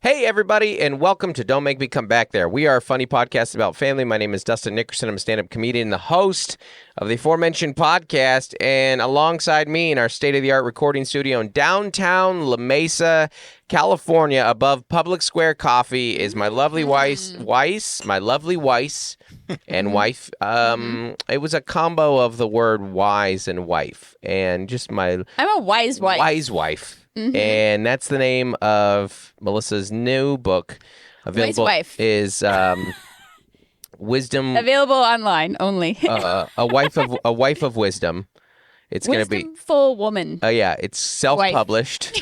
Hey, everybody, and welcome to Don't Make Me Come Back There. We are a funny podcast about family. My name is Dustin Nickerson. I'm a stand-up comedian, the host of the aforementioned podcast, and alongside me in our state-of-the-art recording studio in downtown La Mesa, California, above Public Square Coffee, is my lovely Weiss, and wife. It was a combo of the word wise and wife, and just I'm a wise wife. Wise wife. Mm-hmm. And that's the name of Melissa's new book. Available Wife. Is Wisdom. Available online only. a wife of wisdom. It's going to be Wisdomful woman. Yeah, it's self-published.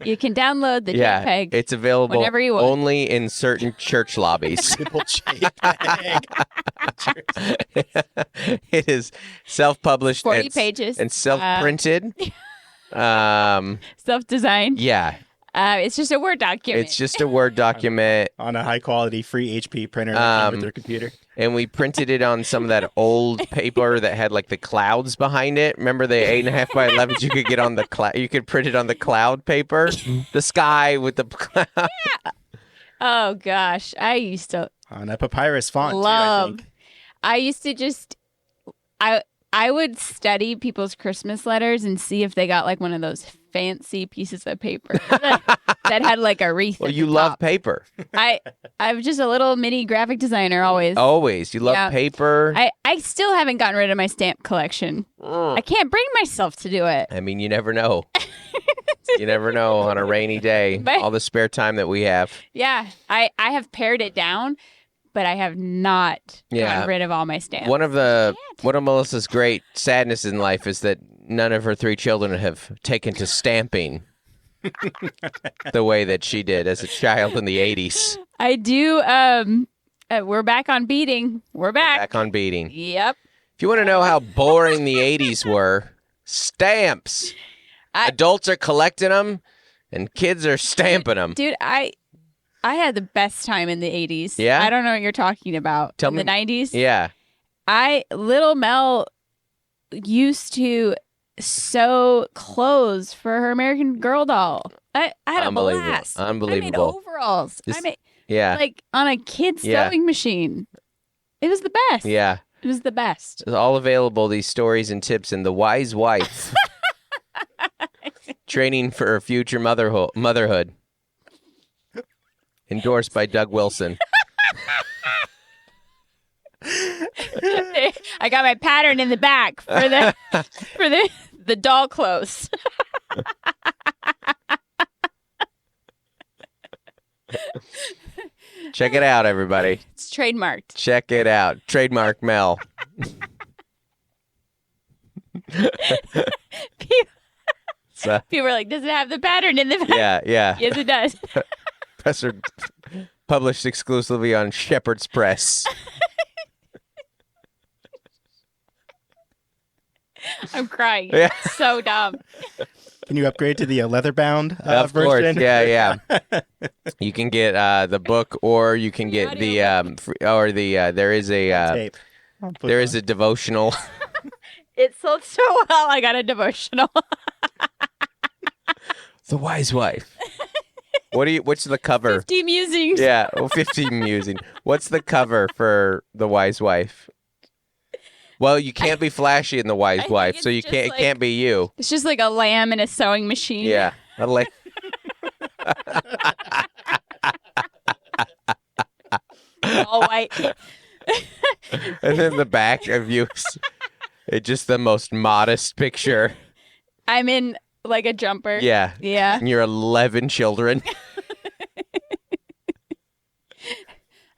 You can download the JPEG. It's available whenever you want. Only in certain church lobbies. It is self-published 40 pages and self-printed. Self-designed. Yeah. It's just a Word document. It's just a Word document. On a high-quality free HP printer with their computer. And we printed it on some of that old paper that had like the clouds behind it. Remember the 8.5 by 11s you could get on the cloud? You could print it on the cloud paper. The sky with the cloud. Yeah. Oh, gosh. I used to... On a papyrus font, too, I think. I used to just... I would study people's Christmas letters and see if they got like one of those fancy pieces of paper that had like a wreath. Well, you love paper. I'm just a little mini graphic designer always. Always. You love paper. I still haven't gotten rid of my stamp collection. I can't bring myself to do it. I mean, you never know. You never know on a rainy day, all the spare time that we have. Yeah. I have pared it down. But I have not gotten rid of all my stamps. One of Melissa's great sadness in life is that none of her 3 children have taken to stamping the way that she did as a child in the 80s. I do. We're back on beating. We're back on beating. Yep. If you want to know how boring the 80s were, stamps. Adults are collecting them, and kids are stamping them. Dude, I had the best time in the 80s. Yeah? I don't know what you're talking about. Tell me. The 90s? Yeah. Little Mel used to sew clothes for her American Girl doll. I had a blast. Unbelievable. I made overalls. Yeah. Like on a kid's sewing machine. It was the best. Yeah. It was the best. It's all available, these stories and tips in The Wise Wife. Training for future motherhood. Endorsed by Doug Wilson. I got my pattern in the back for the doll clothes. Check it out, everybody. It's trademarked. Check it out. Trademark Mel. People were like, does it have the pattern in the back? Yeah. Yes, it does. Published exclusively on Shepherd's Press. I'm crying. Yeah. So dumb. Can you upgrade to the leather-bound of version? Course, yeah. You can get the book, or you can get there is a devotional. It sold so well, I got a devotional. The Wise Wife. What's the cover? 50 musings. Yeah, 50 musings. What's the cover for The Wise Wife? Well, you can't be flashy in The Wise Wife, so it can't be you. It's just like a lamb in a sewing machine. Yeah, a lamb. All white. And then the back of you, it's just the most modest picture. I'm in like a jumper. Yeah. Yeah. And you're 11 children.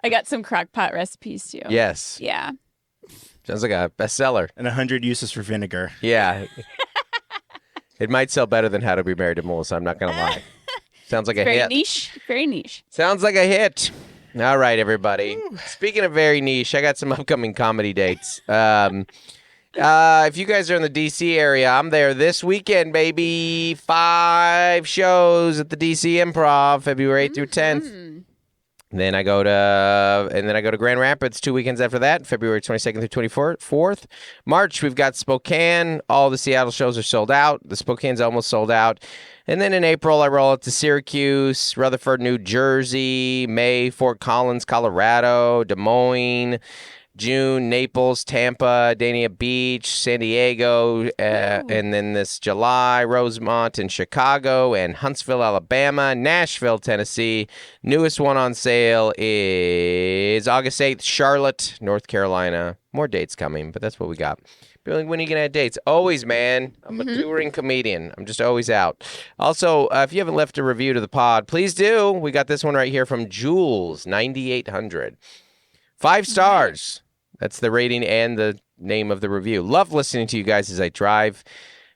I got some crock pot recipes too. Yes. Yeah. Sounds like a bestseller. And 100 uses for vinegar. Yeah. It might sell better than How to Be Married to Melissa, I'm not going to lie. Sounds like a hit. Very niche. Sounds like a hit. All right, everybody. Speaking of very niche, I got some upcoming comedy dates. If you guys are in the D.C. area, I'm there this weekend, baby. 5 shows at the D.C. Improv, February 8th through 10th. Then I go to Grand Rapids 2 weekends after that, February 22nd through 24th. March, we've got Spokane. All the Seattle shows are sold out. The Spokane's almost sold out. And then in April, I roll up to Syracuse, Rutherford, New Jersey, May, Fort Collins, Colorado, Des Moines, June, Naples, Tampa, Dania Beach, San Diego, and then this July, Rosemont and Chicago, and Huntsville, Alabama, Nashville, Tennessee. Newest one on sale is August 8th, Charlotte, North Carolina. More dates coming, but that's what we got. Like, when are you going to have dates? Always, man. I'm a touring comedian. I'm just always out. Also, if you haven't left a review to the pod, please do. We got this one right here from Jules, 9800. 5 stars. That's the rating and the name of the review. Love listening to you guys as I drive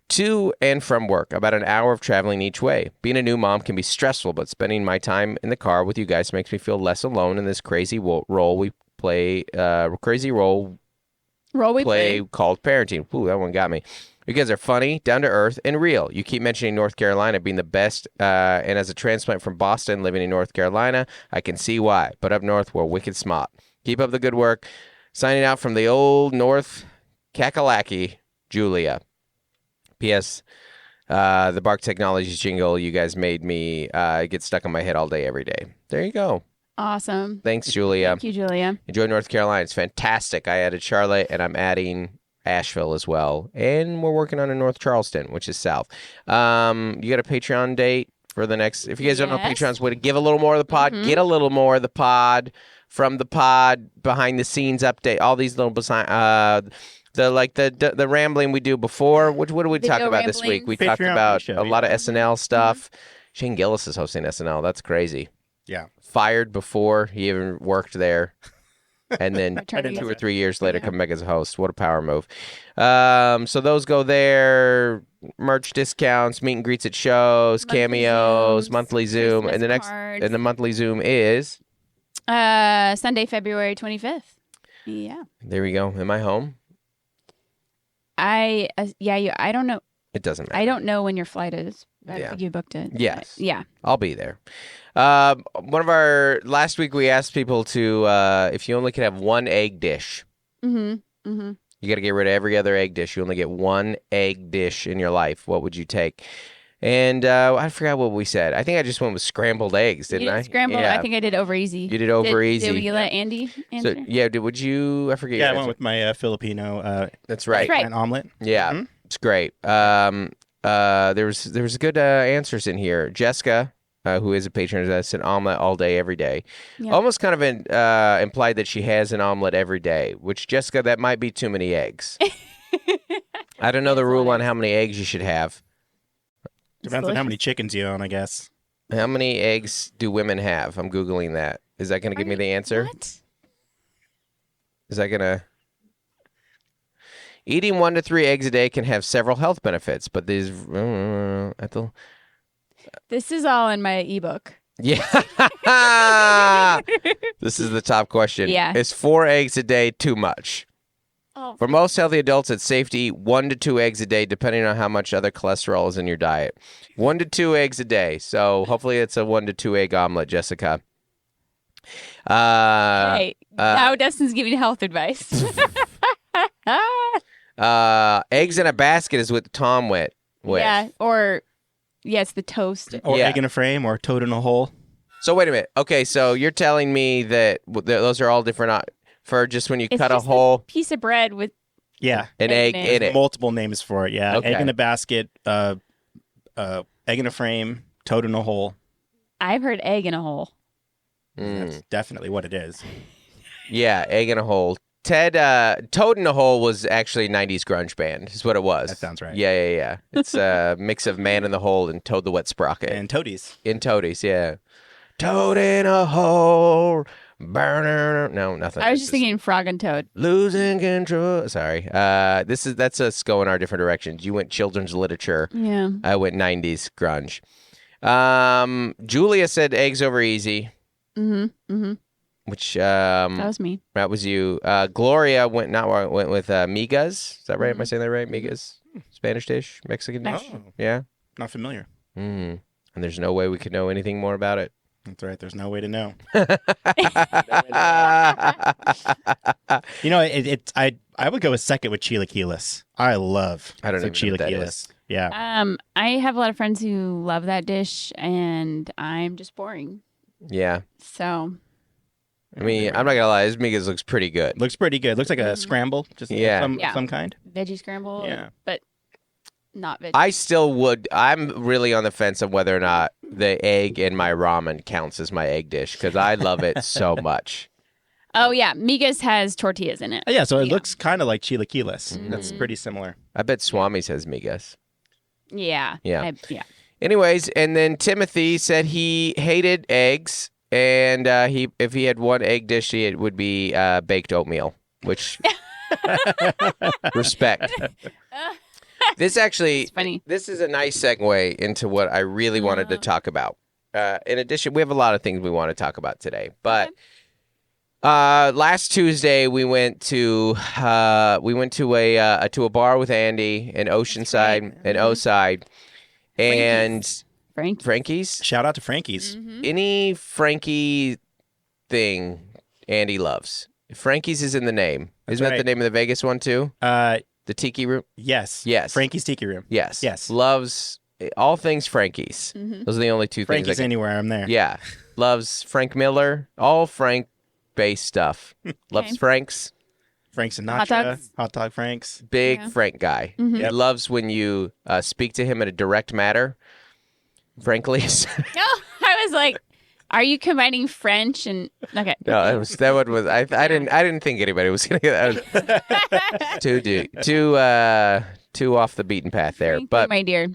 to and from work. About an hour of traveling each way. Being a new mom can be stressful, but spending my time in the car with you guys makes me feel less alone in this crazy role we play. Crazy role we play called parenting. Ooh, that one got me. You guys are funny, down to earth, and real. You keep mentioning North Carolina being the best, and as a transplant from Boston living in North Carolina, I can see why. But up north, we're wicked smart. Keep up the good work. Signing out from the old North Kakalaki, Julia. P.S. The Bark Technologies jingle you guys made me get stuck in my head all day, every day. There you go. Awesome. Thanks, Julia. Thank you, Julia. Enjoy North Carolina. It's fantastic. I added Charlotte, and I'm adding Asheville as well. And we're working on a North Charleston, which is south. You got a Patreon date for the next... If you guys don't know Patreon's way to give a little more of the pod, get a little more of the pod from the pod, behind the scenes update, all these little the rambling we do before. What did we talk about this week? We talked about a lot of SNL stuff. Shane Gillis is hosting SNL. That's crazy. Yeah. Fired before he even worked there. And then 2 or 3 years later, come back as a host. What a power move. So those go there. Merch discounts, meet and greets at shows, cameos, monthly Zoom. And the monthly Zoom is... Sunday, February 25th. Yeah. There we go. Am I home? I don't know. It doesn't matter. I don't know when your flight is. I think you booked it. Yes. Yeah. I'll be there. Last week we asked people to, if you only could have one egg dish. You got to get rid of every other egg dish. You only get one egg dish in your life. What would you take? And I forgot what we said. I think I just went with scrambled eggs, didn't I? Scrambled. Yeah. I think I did over easy. You did over easy. Did you let Andy answer? So, yeah. Would you? I forget. Yeah, I went with my Filipino. That's right. An omelet. Yeah, it's great. There was good answers in here. Jessica, who is a patron, said omelet all day, every day. Yeah. Almost kind of implied that she has an omelet every day. Which, Jessica, that might be too many eggs. I don't know the rule on how many eggs you should have. Depends on how many chickens you own, I guess. How many eggs do women have? I'm Googling that. Is that going to give me the answer? What? Is that going to... Eating 1 to 3 eggs a day can have several health benefits, but these... This is all in my ebook. Yeah. This is the top question. Yeah. Is 4 eggs a day too much? Oh. For most healthy adults, it's safe to eat 1 to 2 eggs a day, depending on how much other cholesterol is in your diet. 1 to 2 eggs a day. So hopefully it's a 1 to 2 egg omelet, Jessica. Now Dustin's giving health advice. Eggs in a basket is what Tom went with. Yeah, it's the toast. Or egg in a frame, or toad in a hole. So wait a minute. Okay, so you're telling me that those are all different for just when you cut a hole piece of bread with an egg in it. Multiple names for it. Yeah, okay. Egg in a basket, egg in a frame, toad in a hole. I've heard egg in a hole. That's definitely what it is. Yeah, egg in a hole. Ted, Toad in a Hole was actually 90s grunge band, is what it was. That sounds right. Yeah. It's a mix of Man in the Hole and Toad the Wet Sprocket. And Toadies. In Toadies, yeah. Toad in a hole, burner. No, nothing. I was just thinking Frog and Toad. Losing control. Sorry. That's us going our different directions. You went children's literature. Yeah. I went 90s grunge. Julia said eggs over easy. Which that was me. That was you. Gloria went with migas. Is that right? Am I saying that right? Migas, Spanish dish, Mexican dish. Oh. Yeah. Not familiar. And there's no way we could know anything more about it. That's right. There's no way to know. I I would go with second with chilaquiles. I love don't some even know what that chilaquiles. is. Yeah. I have a lot of friends who love that dish, and I'm just boring. Yeah. So I mean, I'm not gonna lie. This migas looks pretty good. Looks pretty good. Looks like a scramble, just Yeah. some kind. veggie scramble, Yeah. but not veggie. I still would. I'm really on the fence of whether or not the egg in my ramen counts as my egg dish because I love it so much. Oh yeah, migas has tortillas in it. Yeah, so it Yeah. looks kind of like chilaquiles. That's pretty similar. I bet Swami says migas. Yeah. Yeah. Yeah. Anyways, and then Timothy said he hated eggs, and if he had one egg dish, it would be baked oatmeal, which respect. This actually, It's funny. this is a nice segue into what I really wanted to talk about. In addition, we have a lot of things we want to talk about today, but last Tuesday we went to a bar with Andy in Oceanside and Oside, and Frankie's. Shout out to Frankie's. Any Frankie thing Andy loves. Frankie's is in the name. Isn't that right. the name of the Vegas one too? The Tiki Room? Yes. Yes. Frankie's Tiki Room. Yes. Yes. Loves all things Frankie's. Those are the only two Frankie's things. anywhere, I'm there. Yeah. Loves Frank Miller. All Frank-based stuff. Loves Frank's. Frank Hot Sinatra. dogs. Hot dog Franks. Big Yeah. Frank guy. Mhm. He loves when you speak to him in a direct matter. Frankly. No, I was like, are you combining French and okay? No, that one was. I didn't think anybody was gonna get that. Too off the beaten path there. Thank you, But my dear,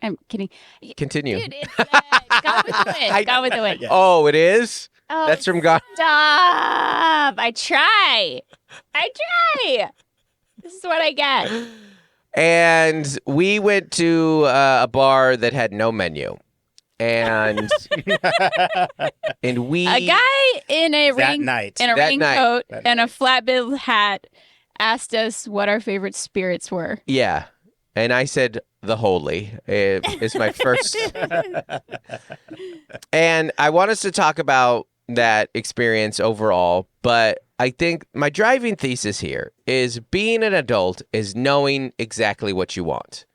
I'm kidding. continue. Dude, it's Gone with the Wind. Gone with the Wind. Oh, it is. Oh, That's from God. stop! I try. This is what I get. And we went to a bar that had no menu, and we A guy in a That night. in a That night. raincoat That and a flat bill hat asked us what our favorite spirits were. yeah, and I said the holy is my first, and I want us to talk about that experience overall, but I think my driving thesis here is being an adult is knowing exactly what you want.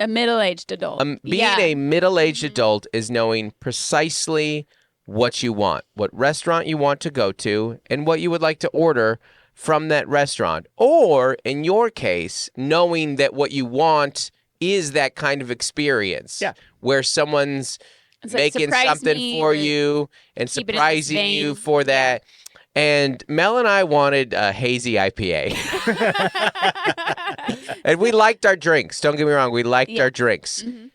A middle-aged adult. Being Yeah. a middle-aged adult is knowing precisely what you want, what restaurant you want to go to, and what you would like to order from that restaurant. Or, in your case, knowing that what you want is that kind of experience. Yeah. Where someone's It's like, making surprise something me for or you and keep it in this surprising you vein. for that. And Mel and I wanted a hazy IPA. And we liked our drinks. Don't get me wrong. We liked Yeah. our drinks. Mhm.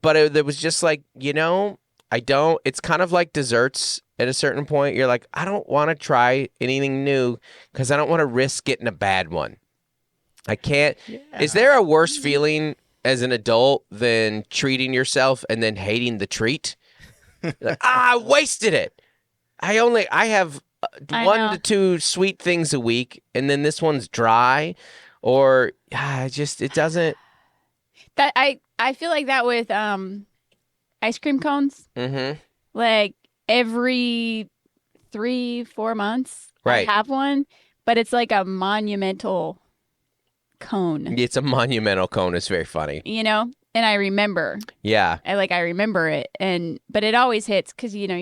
But it was just like, it's kind of like desserts at a certain point. You're like, I don't want to try anything new because I don't want to risk getting a bad one. I can't. Is there a worse feeling as an adult than treating yourself and then hating the treat? Like, I wasted it. I have I 1 know. to 2 sweet things a week, and then this one's dry, or it doesn't. That I feel like that with ice cream cones. Mm-hmm. Like every 3-4 months, Right. I have one, but it's like a monumental cone, It's a monumental cone. It's very funny. And I remember. Yeah, I remember it, but it always hits because you know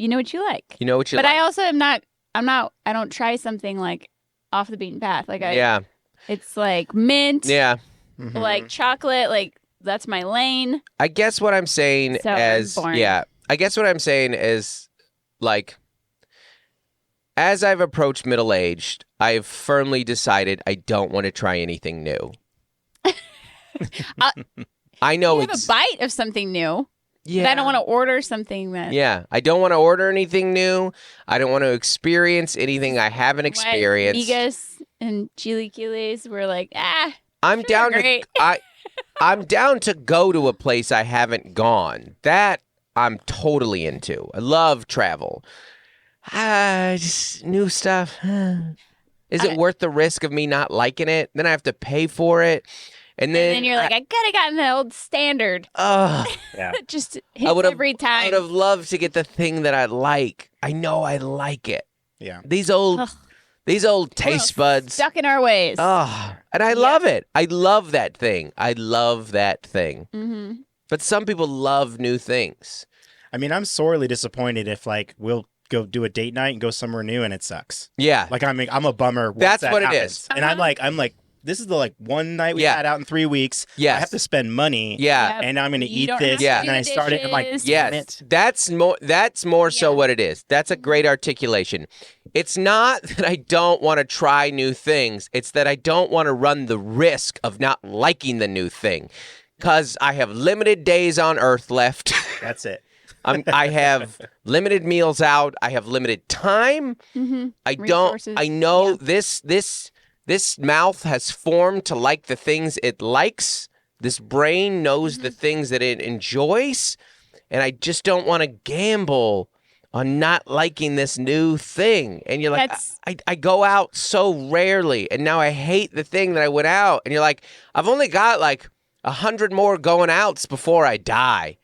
what you like. you know what you But like. I also I don't try something like off the beaten path. Like Yeah, it's like mint, yeah. Mm-hmm. like chocolate, like that's my lane. I guess what I'm saying So boring. I guess what I'm saying is, like, as I've approached middle aged, I've firmly decided I don't want to try anything new. I know You have a bite of something new, yeah. but I don't want to order something that. Yeah, I don't want to order anything new. I don't want to experience anything I haven't experienced. Migas and chilaquiles were like, I'm sure, down great. I'm down to go to a place I haven't gone. That I'm totally into. I love travel. Just new stuff. Is it worth the risk of me not liking it? Then I have to pay for it. And then you're like, I could have gotten the old standard. Yeah. Just hits every time. I would have loved to get the thing that I like. I know I like it. Yeah. These old taste buds. Stuck in our ways. Oh, and I love it. I love that thing. Mm-hmm. But some people love new things. I mean, I'm sorely disappointed if like we'll go do a date night and go somewhere new and it sucks. Yeah. Like I'm a bummer. Once That's that what it happens. is. And I'm like, this is the like one night we had out in 3 weeks. Yes. I have to spend money. Yeah. Yep. And now I'm going to You eat don't this. have to And then I do start it. I'm like, dishes. damn Yes, it. that's more so what it is. That's a great articulation. It's not that I don't want to try new things. It's that I don't want to run the risk of not liking the new thing because I have limited days on Earth left. That's it. I have limited meals out. I have limited time. Mm-hmm. I know this mouth has formed to like the things it likes. This brain knows the things that it enjoys. And I just don't want to gamble on not liking this new thing. And you're like, I go out so rarely. And now I hate the thing that I went out. And you're like, I've only got like 100 more going outs before I die.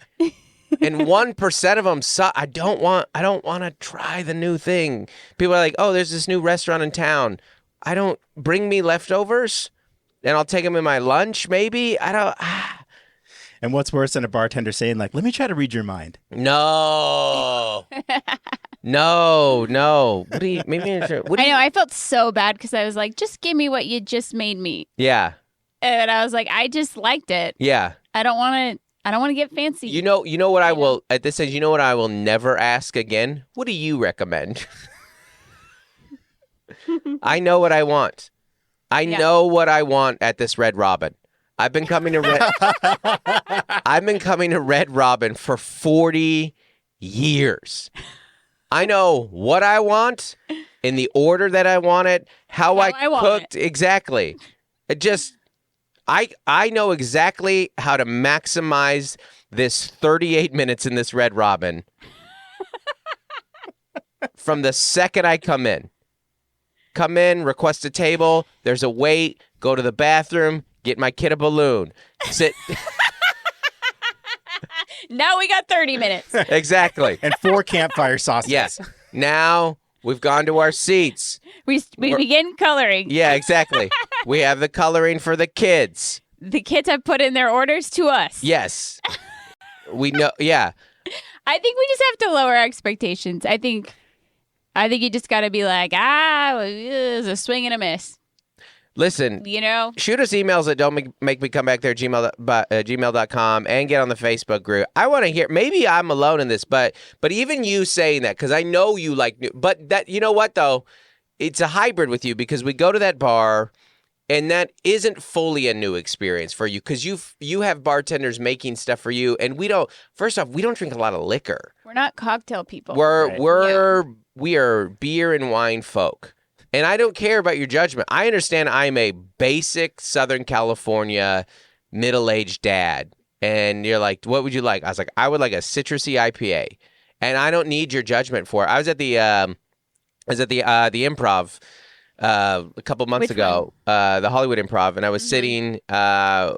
And 1% of them suck. I don't want to try the new thing. People are like, oh, there's this new restaurant in town. Bring me leftovers and I'll take them in my lunch. Maybe And what's worse than a bartender saying like, let me try to read your mind. No, no. What do you, I know. I felt so bad because I was like, just give me what you just made me. Yeah. And I was like, I just liked it. Yeah. I don't want to get fancy. You know what I will, at this age, you know what I will never ask again? What do you recommend? I know what I want. I know what I want at this Red Robin. I've been coming to Red Robin for 40 years. I know what I want in the order that I want it, how I cooked exactly. It just I know exactly how to maximize this 38 minutes in this Red Robin from the second I come in. Come in, request a table, there's a wait, go to the bathroom, get my kid a balloon. Sit. Now we got 30 minutes. Exactly. And 4 campfire sauces. Yes. Now we've gone to our seats. We begin coloring. Yeah, exactly. We have the coloring for the kids. The kids have put in their orders to us. Yes. We know. Yeah. I think we just have to lower our expectations. I think you just got to be like, it's a swing and a miss. Listen, shoot us emails at dontmakemecomebackthere gmail.com and get on the Facebook group. I want to hear, maybe I'm alone in this, but even you saying that, because I know you like new, but that, you know what though? It's a hybrid with you because we go to that bar and that isn't fully a new experience for you because you have bartenders making stuff for you and we don't drink a lot of liquor. We're not cocktail people. We are beer and wine folk. And I don't care about your judgment. I understand I'm a basic Southern California middle-aged dad. And you're like, what would you like? I was like, I would like a citrusy IPA. And I don't need your judgment for it. I was at the Improv a couple months ago, the Hollywood Improv, and I was sitting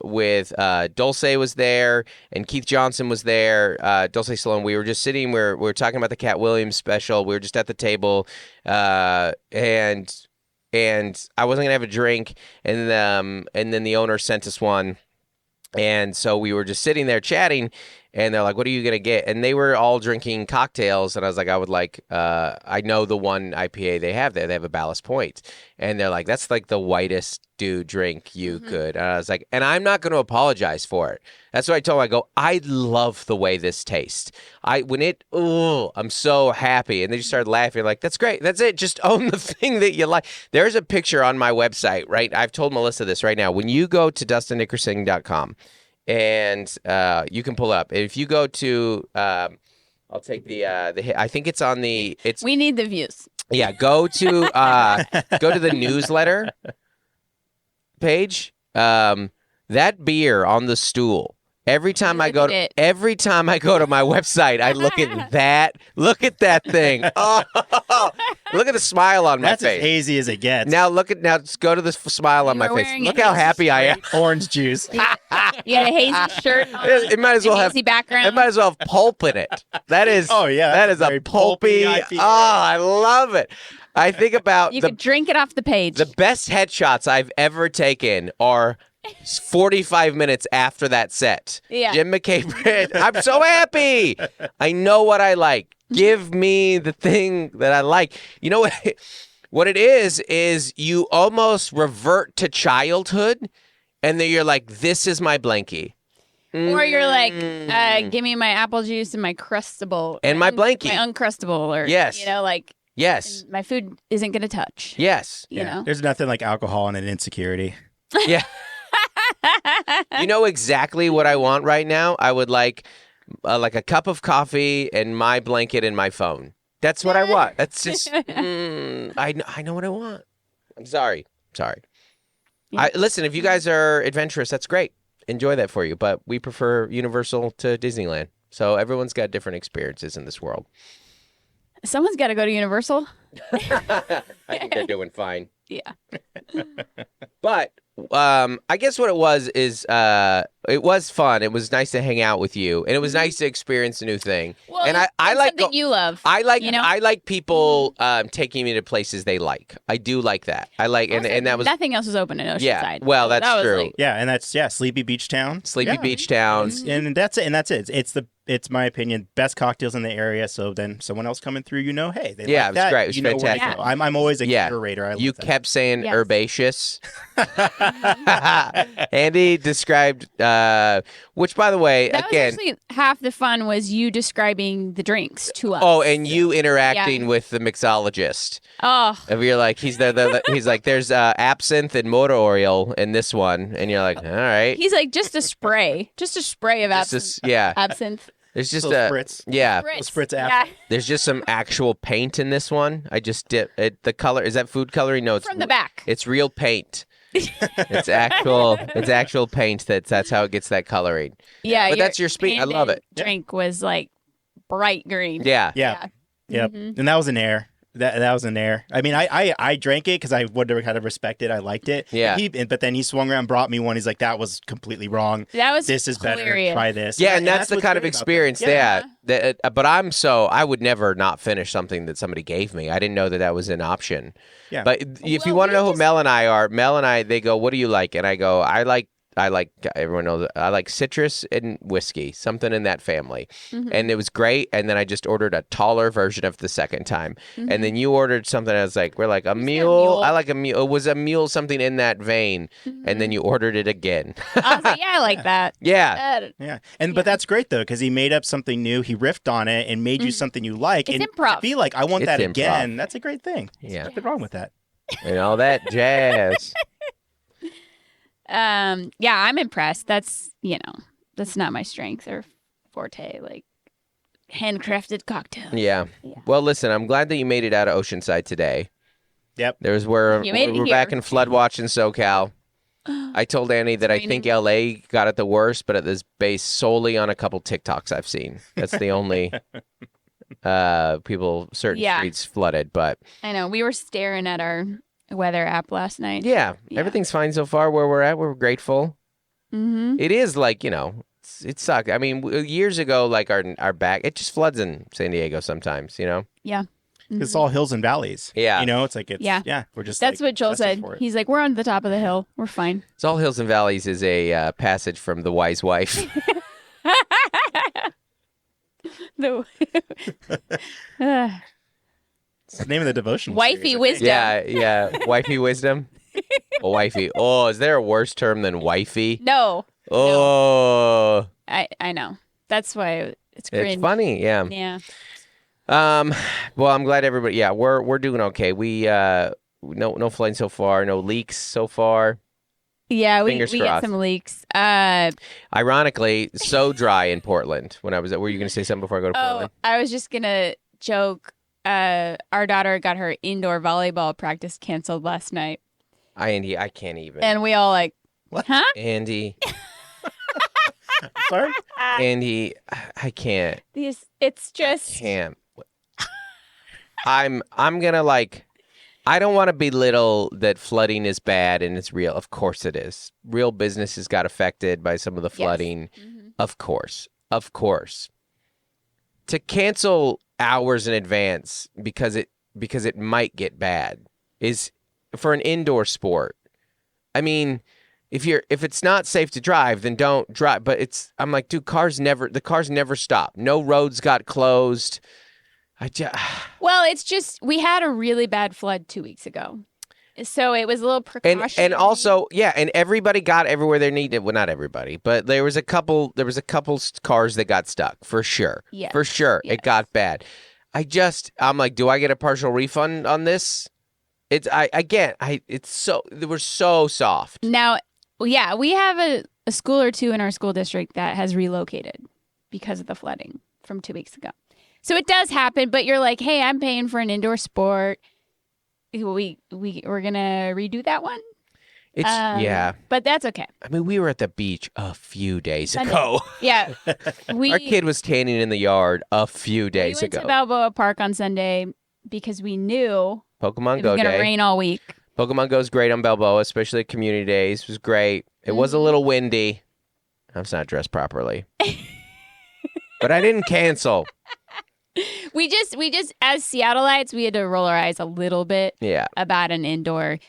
with Dulce was there and Keith Johnson was there, Dulce Sloan. We were just sitting, we were talking about the Cat Williams special. We were just at the table, and I wasn't gonna have a drink, and then the owner sent us one. And so we were just sitting there chatting, and they're like, what are you going to get? And they were all drinking cocktails, and I was like, I would like, I know the one IPA they have there. They have a Ballast Point. And they're like, that's like the whitest dude drink you could. And I was like, and I'm not going to apologize for it. That's what I told him. I go, I love the way this tastes. I'm so happy. And they just started laughing like, that's great. That's it. Just own the thing that you like. There's a picture on my website, right? I've told Melissa this right now. When you go to DustinNickerson.com and you can pull up. If you go to, I'll take the I think it's on the, we need the views. Yeah, go to the newsletter page. That beer on the stool. Every time I go to my website, I look at that. Look at that thing. Oh, Look at the smile on my That's face. as hazy as it gets. Now just go to the smile on You my were face. wearing Look a how hazy happy I am. Orange juice. You got a hazy shirt on, It might as well a have. hazy background. It might as well have pulp in it. That is. Oh, yeah, that that's is a very pulpy. pulpy IPA. I love it. I think about You could drink it off the page. the best headshots I've ever taken are 45 minutes after that set. Yeah. Jim McCabe, I'm so happy. I know what I like. Give me the thing that I like. You know what? What it is you almost revert to childhood, and then you're like, this is my blankie. Or you're like, give me my apple juice and my crustable. And my blankie. My uncrustable. Or, Yes. you know, like, Yes. my food isn't going to touch. Yes. You know? There's nothing like alcohol and an insecurity. Yeah. You know exactly what I want right now? I would like a cup of coffee and my blanket and my phone. That's what I want. That's just, I know what I want. I'm sorry. Yeah. Listen, if you guys are adventurous, that's great. Enjoy that for you. But we prefer Universal to Disneyland. So everyone's got different experiences in this world. Someone's got to go to Universal. I think they're doing fine. Yeah. But I guess what it was is it was fun. It was nice to hang out with you, and it was nice to experience a new thing. Well, and it's I like something you love. I like you know? I like people taking me to places they like. I do like that. I like Also, and that was nothing else was open in Oceanside. yeah. Well, that's that was true. like- Yeah, and that's Sleepy Beach Town. Sleepy Beach Town. And that's it. And that's it. It's my opinion, best cocktails in the area. So then someone else coming through, hey, they Yeah, like it was that. great. It was you know where to fantastic. go. I'm always a Yeah. curator. I love You that. kept saying Yes. herbaceous. Andy described, which by the way, That again. was actually half the fun was you describing the drinks to us. Oh, and you interacting Yeah. with the mixologist. Oh, If you're like, he's he's like, there's absinthe and motor oil in this one, and you're like, all right, he's like just a spray of Just absinthe. this- yeah. Absinthe. There's just Little a spritz. yeah. Spritz Yeah. apple. There's just some actual paint in this one. I just dip it. The color is that food coloring? No, it's From the back. It's real paint. It's actual paint. That's how it gets that coloring. Yeah, But that's your speed. I love it. Drink was like bright green. Yeah. Yeah. Yep. Mhm. And that was an air. That was an air. I mean, I drank it because I would have kind of respected. I liked it. Yeah. But then he swung around, and brought me one. He's like, that was completely wrong. That was This is better. hilarious. Try this. Yeah, and that's the what's kind of great about that. experience Yeah. but I would never not finish something that somebody gave me. I didn't know that was an option. Yeah. But if you Well, want to we know who just- Mel and I are, Mel and I, they go, what do you like? And I go, I like, everyone knows, I like citrus and whiskey, something in that family. Mhm. And it was great. And then I just ordered a taller version of the second time. And then you ordered something. I was like, we're like, a mule. I like a mule. It was a mule, something in that vein. And then you ordered it again. I was like, yeah, I like that. Yeah. Yeah, but that's great though because he made up something new. He riffed on it and made you something you like. It's and improv. to be like, I want It's that improv. again. That's a great thing. Yeah. Nothing wrong with that. And all that jazz. Yeah, I'm impressed. That's that's not my strength or forte, like handcrafted cocktail. Yeah. Yeah. Well, listen, I'm glad that you made it out of Oceanside today. Yep. There's where You made it we're here. back in flood watch in SoCal. I told Annie that I think LA got it the worst, but it is based solely on a couple TikToks I've seen. That's the only certain Yeah. streets flooded. But I know. We were staring at our weather app last night. yeah, Yeah. everyth's fine so far where we're at. We're grateful. Mm-hmm. It is like, it sucked. I mean, years ago, like our back, it just floods in San Diego sometimes, Yeah. It's all hills and valleys. Yeah. It's like Yeah. We're just That's like, what Joel destined said. for it. He's like, we're on the top of the hill. We're fine. It's all hills and valleys is a passage from The Wise Wife. The It's the name of the devotion. Wifey wisdom. Yeah, wifey wisdom. Oh, wifey. Oh, is there a worse term than wifey? No, Oh, I know. That's why it's cringe. it's funny. Yeah. Yeah. Well, I'm glad everybody. Yeah, we're doing okay. We no flooding so far. No leaks so far. Yeah, we Fingers get crossed. some leaks. Ironically, so dry in Portland. When I was, were you going to say something before I go to Oh, Portland? I was just gonna joke. Our daughter got her indoor volleyball practice canceled last night, Andy, I can't even. and we all like, What? huh? Andy, Sorry? Andy, I can't. It's just Can't. I'm gonna I don't want to belittle that flooding is bad and it's real. Of course it is. Real businesses got affected by some of the flooding. Yes. Mm-hmm. Of course. To cancel hours in advance because it might get bad is for an indoor sport. I mean, if it's not safe to drive, then don't drive. But I'm like, dude, the cars never stop. No roads got closed. Well, it's just we had a really bad flood 2 weeks ago, so it was a little precautionary. And also, yeah, and everybody got everywhere they needed. Well, not everybody, but there was a couple cars that got stuck for sure. Yes. For sure, Yes. It got bad. I'm like, do I get a partial refund on this? They were so soft. Now, yeah, we have a school or two in our school district that has relocated because of the flooding from 2 weeks ago. So it does happen, but you're like, hey, I'm paying for an indoor sport. We're gonna redo that one. It's yeah, but that's okay. I mean, we were at the beach a few days ago. Yeah, Our kid was tanning in the yard a few days we went ago. to Balboa Park on Sunday because we knew Pokemon it Go was gonna Day. rain all week. Pokemon Go's great on Balboa, especially at community days. It was great. It was a little windy. I was not dressed properly, but I didn't cancel. We just as Seattleites, we had to roll our eyes a little bit Yeah. about an indoor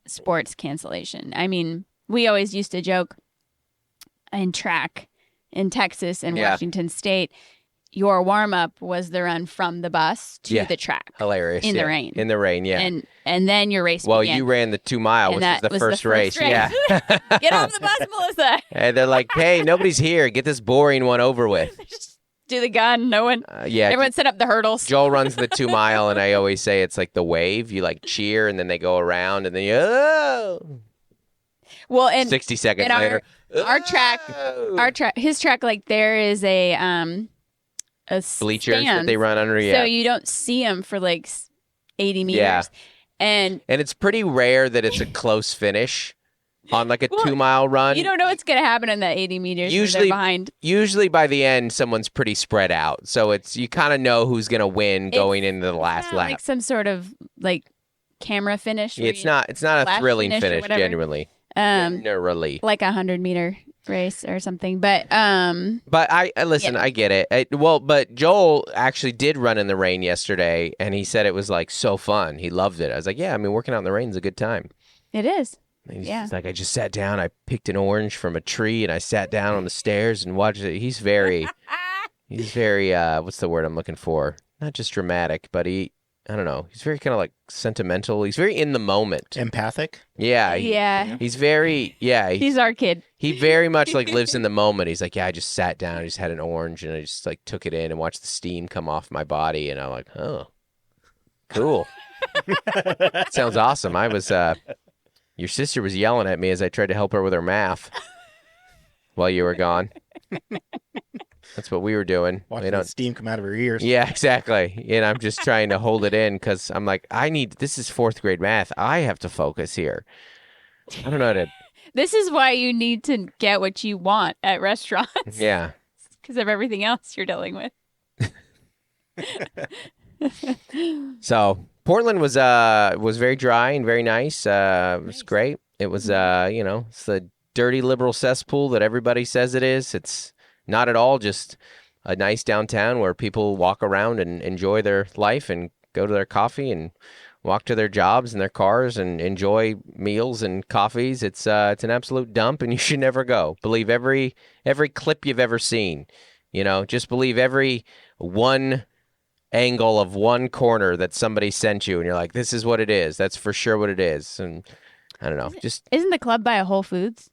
sports cancellation. I mean, we always used to joke in track in Texas and Washington State, your warm up was the run from the bus to the track. Hilarious. In the rain. In the rain, yeah. And then your race Well, began. you ran the 2 mile, which And was the first race. Yeah. Get off the bus, Melissa. And they're like, hey, nobody's here. Get this boring one over with. Do the gun. No one. Yeah. Everyone set up the hurdles. Joel runs the 2 mile, and I always say it's like the wave. You cheer, and then they go around, and then you, Well, and 60 seconds in later. our track, his track, there is a bleachers that stand, they run under. Yeah. so you don't see them for 80 meters. Yeah. And it's pretty rare that it's a close finish on a 2 mile run. you don't know what's going to happen in that 80 meters. Usually, they're behind. Usually by the end, someone's pretty spread out. So you kind of know who's going to win going into the last lap. Like some sort of camera finish. It's not a thrilling finish, genuinely. Generally. Like a 100-meter race or something. But I listen, I get it. But Joel actually did run in the rain yesterday, and he said it was so fun. He loved it. I was like, yeah, I mean, working out in the rain is a good time. It is. He's like, I just sat down, I picked an orange from a tree, and I sat down on the stairs and watched it. He's very, what's the word I'm looking for? Not just dramatic, but I don't know. He's very kind of sentimental. He's very in the moment. Empathic? Yeah. He's very, He's our kid. He very much lives in the moment. He's like, yeah, I just sat down, I just had an orange, and I just took it in and watched the steam come off my body, and I'm like, oh, cool. Sounds awesome. I was, your sister was yelling at me as I tried to help her with her math while you were gone. That's what we were doing. Watching the steam come out of her ears. Yeah, exactly. And I'm just trying to hold it in because I'm like, this is 4th grade math. I have to focus here. I don't know how to. This is why you need to get what you want at restaurants. Yeah. Because of everything else you're dealing with. So Portland was very dry and very nice. It was great. It was it's the dirty liberal cesspool that everybody says it is. It's not at all, just a nice downtown where people walk around and enjoy their life and go to their coffee and walk to their jobs and their cars and enjoy meals and coffees. It's an absolute dump, and you should never go. Believe every clip you've ever seen. Just believe every one angle of one corner that somebody sent you, and you're like, this is what it is. That's for sure what it is. And I don't know. Isn't the club by a Whole Foods?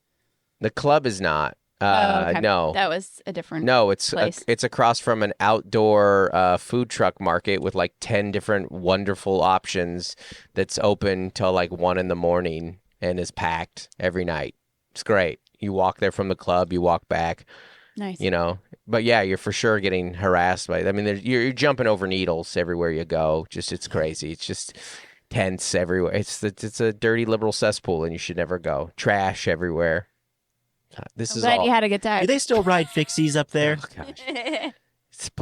The club is not. Okay. No. That was a different No, it's place. It's across from an outdoor food truck market with 10 different wonderful options that's open till 1 a.m. and is packed every night. It's great. You walk there from the club, you walk back. Nice. But yeah, you're for sure getting harassed by. I mean, you're jumping over needles everywhere you go. It's crazy. It's just tents everywhere. It's a dirty liberal cesspool, and you should never go. Trash everywhere. I'm glad you had a good time. Do they still ride fixies up there? Oh, gosh.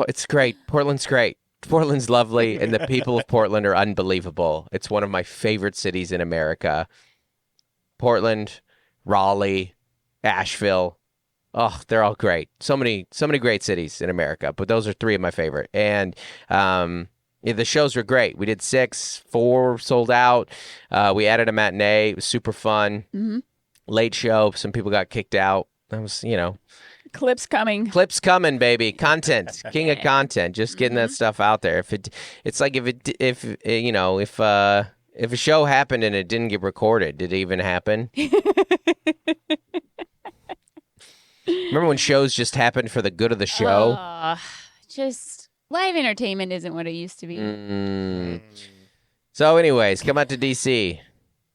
It's great. Portland's great. Portland's lovely, and the people of Portland are unbelievable. It's one of my favorite cities in America. Portland, Raleigh, Asheville. Oh, they're all great. So many great cities in America, but those are three of my favorite. And the shows were great. We did 6, 4 sold out. We added a matinee. It was super fun. Mm-hmm. Late show. Some people got kicked out. That was, Clips coming. Clips coming, baby. Content, king of content. Just getting that stuff out there. If a show happened and it didn't get recorded, did it even happen? Remember when shows just happened for the good of the show? Just live entertainment isn't what it used to be. So, anyways, come out to DC.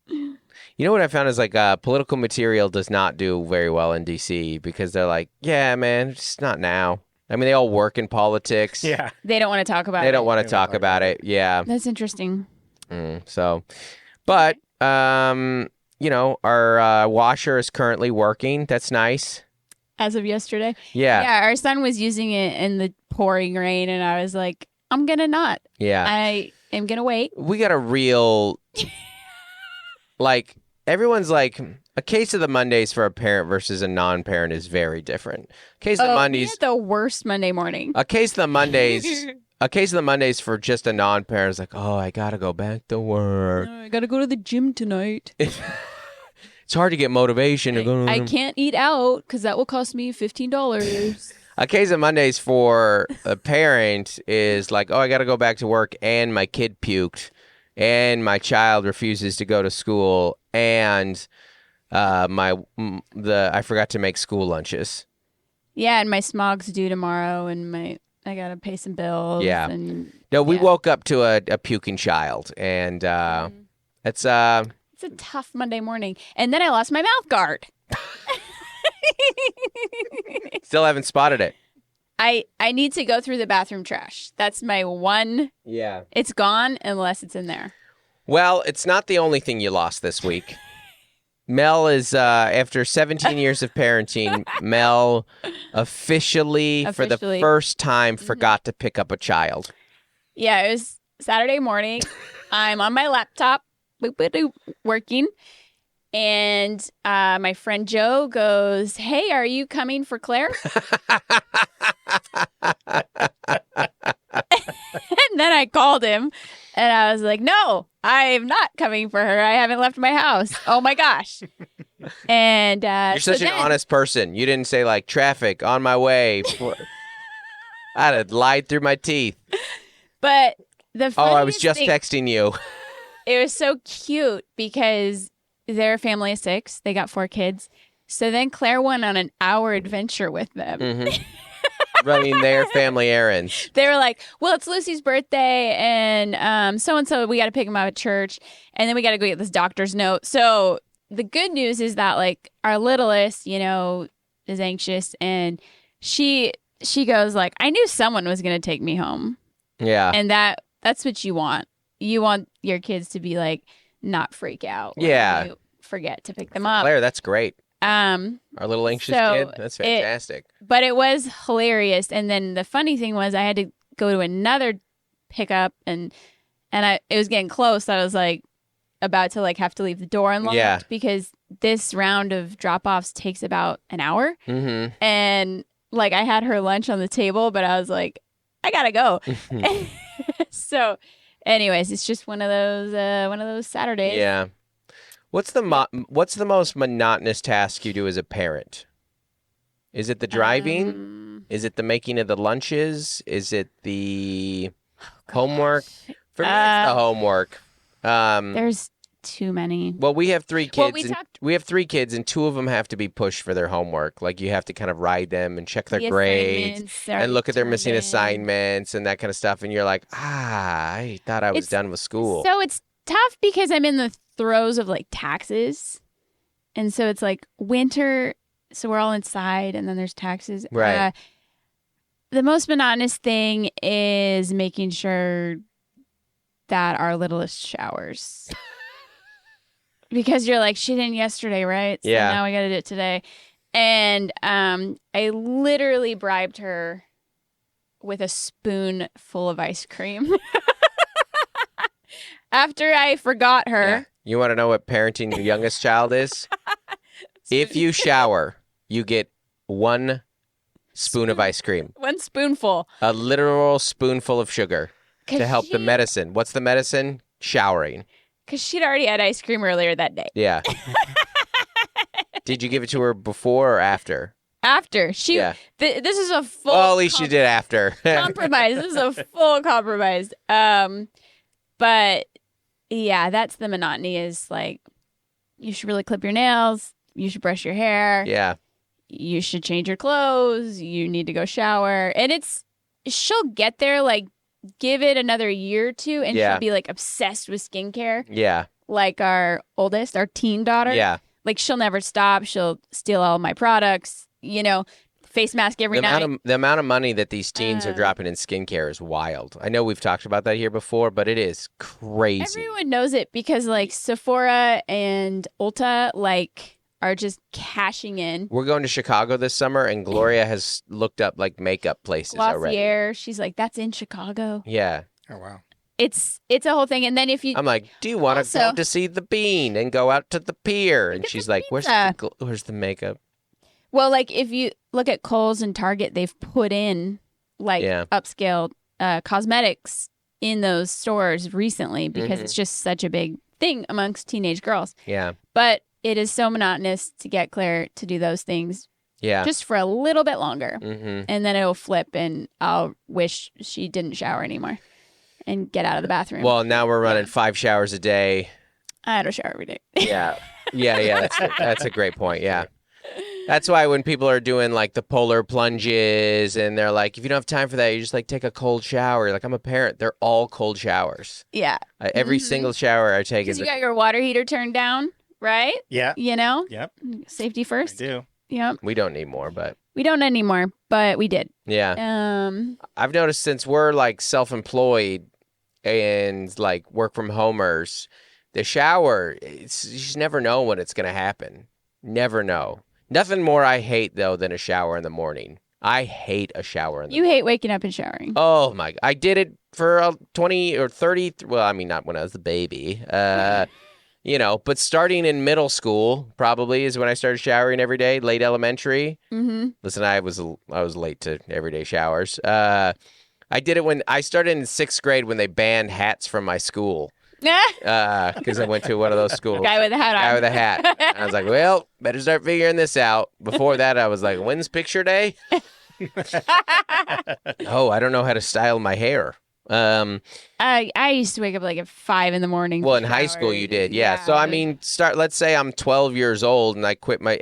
You know what I found is political material does not do very well in DC because they're like, yeah, man, it's not now. I mean, they all work in politics. Yeah. They don't want to talk about it. They don't want to talk about it. Yeah. That's interesting. But our washer is currently working. That's nice. As of yesterday. Yeah. Yeah, our son was using it in the pouring rain, and I was like, I'm going to not. Yeah. I am going to wait. We got a real, everyone's like, a case of the Mondays for a parent versus a non-parent is very different. Case of the Mondays. We had the worst Monday morning. A case of the Mondays for just a non-parent is like, oh, I got to go back to work. I got to go to the gym tonight. It's hard to get motivation to go. I can't eat out because that will cost me $15. A case of Mondays for a parent is like, oh, I got to go back to work, and my kid puked, and my child refuses to go to school, and I forgot to make school lunches. Yeah, and my smog's due tomorrow, and I got to pay some bills. Yeah. We woke up to a puking child, and it's a tough Monday morning. And then I lost my mouth guard. Still haven't spotted it. I need to go through the bathroom trash. That's my one. Yeah. It's gone unless it's in there. Well, it's not the only thing you lost this week. Mel is, after 17 years of parenting, Mel officially, for the first time, forgot to pick up a child. Yeah, it was Saturday morning. I'm on my laptop, working. And my friend Joe goes, hey, are you coming for Claire? And then I called him and I was like, no, I'm not coming for her. I haven't left my house. Oh my gosh. And you're such an honest person. You didn't say traffic on my way. I'd have lied through my teeth. But I was just texting you. It was so cute because they're a family of 6. They got 4 kids. So then Claire went on an hour adventure with them. Mm-hmm. Running their family errands. They were like, well, it's Lucy's birthday and so-and-so, we got to pick him up at church. And then we got to go get this doctor's note. So the good news is that our littlest, is anxious. And she goes I knew someone was going to take me home. Yeah. And that's what you want. You want your kids to be not freak out. Yeah. You forget to pick them up. Claire, that's great. Our little anxious kid. That's fantastic. But it was hilarious. And then the funny thing was I had to go to another pickup and it was getting close. I was about to have to leave the door unlocked because this round of drop-offs takes about an hour. Mm-hmm. And I had her lunch on the table, but I was like, I gotta go. So anyways, it's just one of those Saturdays. Yeah. What's the most monotonous task you do as a parent? Is it the driving? Is it the making of the lunches? Is it the homework? For me, it's the homework. There's too many. Well, we have 3 kids. We have 3 kids, and 2 of them have to be pushed for their homework. You have to kind of ride them and check their grades and look at their missing assignments and that kind of stuff. And you're like, I thought I was done with school. So it's tough because I'm in the throes of taxes, and so it's winter, so we're all inside, and then there's taxes. Right. The most monotonous thing is making sure that our littlest showers. Because you're she didn't yesterday, right? So yeah. Now we got to do it today. And I literally bribed her with a spoon full of ice cream. After I forgot her. Yeah. You want to know what parenting your youngest child is? If you shower, you get one spoon of ice cream. One spoonful. A literal spoonful of sugar to help the she- medicine. What's the medicine? Showering. Because she'd already had ice cream earlier that day. Yeah. Did you give it to her before or after? After. Yeah. This is a full Well, at least you did after. compromise. This is a full compromise. But yeah, that's the monotony is like, you should really clip your nails. You should brush your hair. Yeah. You should change your clothes. You need to go shower. And she'll get there, like, give it another year or two, and Yeah. she'll be, like, obsessed with skincare. Yeah. Like our oldest, our teen daughter. Yeah. Like, she'll never stop. She'll steal all my products, face mask every night. The amount of money that these teens are dropping in skincare is wild. I know we've talked about that here before, but it is crazy. Everyone knows it because, like, Sephora and Ulta, like, are just cashing in. We're going to Chicago this summer, and Gloria has looked up, like, makeup places already. Glossier, she's like, that's in Chicago. Yeah. Oh, wow. It's a whole thing. And then if you... I'm like, do you want to Also- go to see the Bean and go out to the pier? And at she's the like, where's the makeup? Well, like, if you look at Kohl's and Target, they've put in, like, Yeah. upscale cosmetics in those stores recently because Mhm. it's just such a big thing amongst teenage girls. Yeah. But it is so monotonous to get Claire to do those things Yeah. just for a little bit longer. Mm-hmm. And then it'll flip and I'll wish she didn't shower anymore and get out of the bathroom. Well, now we're running 5 showers a day. I don't shower every day. Yeah. Yeah. That's a great point. Yeah. That's why when people are doing like the polar plunges and they're like, if you don't have time for that, you just like take a cold shower. Like, I'm a parent. They're all cold showers. Yeah. Every Mhm. single shower I take Because is you got your water heater turned down, right? Yeah. Yep. Safety I first. do. Yep. we don't need more, but We don't anymore, but we did. yeah. I've noticed since we're like self-employed and like work from homers, the shower, you just never know when it's going to happen. Never know. Nothing more I hate though than a shower in the morning. I hate a shower in the You hate waking up and showering. Oh my! I did it for 20 or 30. Well, I mean, not when I was a baby. But starting in middle school probably is when I started showering every day. Late elementary. Mm-hmm. Listen, I was late to everyday showers. I did it when I started in 6th grade when they banned hats from my school because I went to one of those schools. Guy with a hat on. Guy with a hat. And I was like, well, better start figuring this out. Before that, I was like, when's picture day? Oh, I don't know how to style my hair. I used to wake up like at 5 in the morning. Well, to in high shower. school you did, yeah. So I mean, let's say I'm 12 years old and I quit my,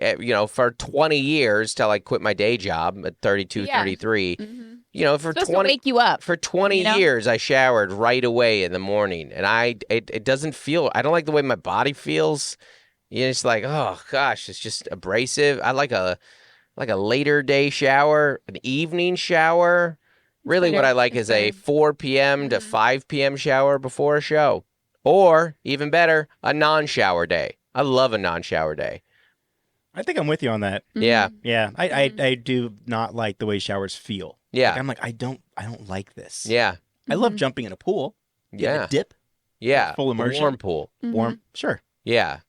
for 20 years till I quit my day job at 32, Yeah. 33. Mhm. For Supposed 20 to wake you up. for 20 years I showered right away in the morning, and it doesn't feel. I don't like the way my body feels. It's like, oh gosh, it's just abrasive. I like a later day shower, an evening shower. Really, what I like is a 4 p.m. to 5 p.m. shower before a show. Or, even better, a non-shower day. I love a non-shower day. I think I'm with you on that. Yeah. Yeah. I do not like the way showers feel. Yeah. Like, I'm like, I don't like this. Yeah. I love jumping in a pool. Yeah. A dip. Yeah. Full immersion. Warm pool. Warm. Sure. Yeah.